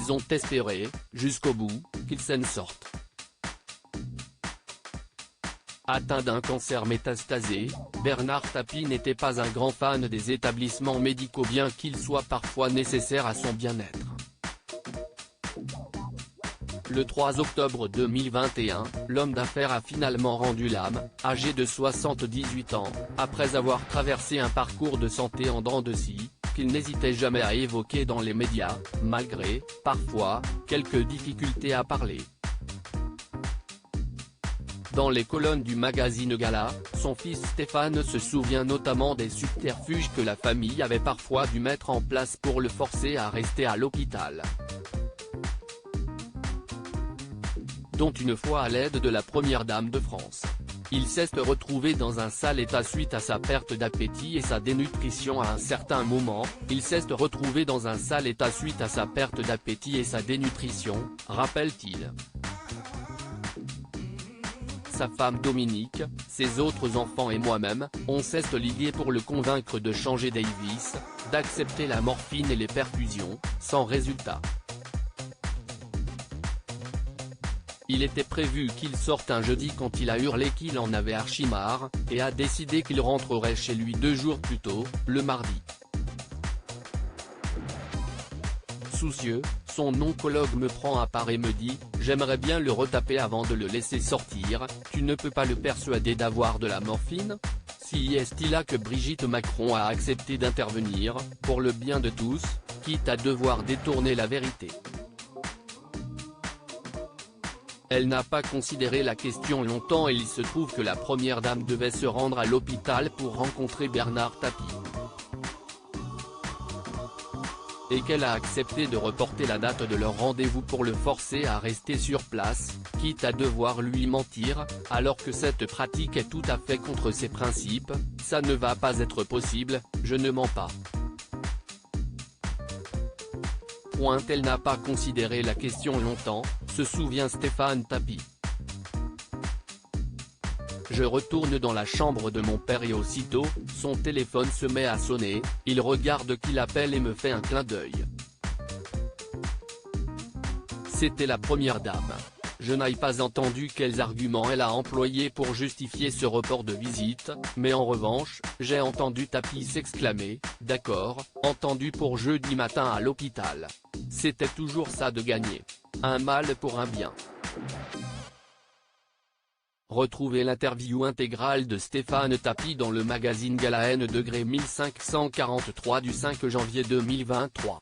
ils ont espéré, jusqu'au bout, qu'il s'en sorte. Atteint d'un cancer métastasé, Bernard Tapie n'était pas un grand fan des établissements médicaux bien qu'ils soient parfois nécessaires à son bien-être. Le 3 octobre 2021, l'homme d'affaires a finalement rendu l'âme, âgé de 78 ans, après avoir traversé un parcours de santé en dents de scie, qu'il n'hésitait jamais à évoquer dans les médias, malgré, parfois, quelques difficultés à parler. Dans les colonnes du magazine Gala, son fils Stéphane se souvient notamment des subterfuges que la famille avait parfois dû mettre en place pour le forcer à rester à l'hôpital. Dont une fois à l'aide de la première dame de France. Il s'est retrouvé dans un sale état suite à sa perte d'appétit et sa dénutrition à un certain moment, rappelle-t-il. Sa femme Dominique, ses autres enfants et moi-même, on s'est ligués pour le convaincre de changer Davis, d'accepter la morphine et les perfusions, sans résultat. Il était prévu qu'il sorte un jeudi quand il a hurlé qu'il en avait archi-marre, et a décidé qu'il rentrerait chez lui 2 jours plus tôt, le mardi. Soucieux, son oncologue me prend à part et me dit « J'aimerais bien le retaper avant de le laisser sortir, tu ne peux pas le persuader d'avoir de la morphine ?» Si est-il là que Brigitte Macron a accepté d'intervenir, pour le bien de tous, quitte à devoir détourner la vérité. Elle n'a pas considéré la question longtemps et il se trouve que la première dame devait se rendre à l'hôpital pour rencontrer Bernard Tapie. Et qu'elle a accepté de reporter la date de leur rendez-vous pour le forcer à rester sur place, quitte à devoir lui mentir, alors que cette pratique est tout à fait contre ses principes, ça ne va pas être possible, je ne mens pas. Elle n'a pas considéré la question longtemps, se souvient Stéphane Tapie. Je retourne dans la chambre de mon père et aussitôt, son téléphone se met à sonner, il regarde qui l'appelle et me fait un clin d'œil. C'était la première dame. Je n'ai pas entendu quels arguments elle a employés pour justifier ce report de visite, mais en revanche, j'ai entendu Tapie s'exclamer « D'accord, entendu pour jeudi matin à l'hôpital. C'était toujours ça de gagner. Un mal pour un bien. » Retrouvez l'interview intégrale de Stéphane Tapie dans le magazine Gala N° 1543 du 5 janvier 2023.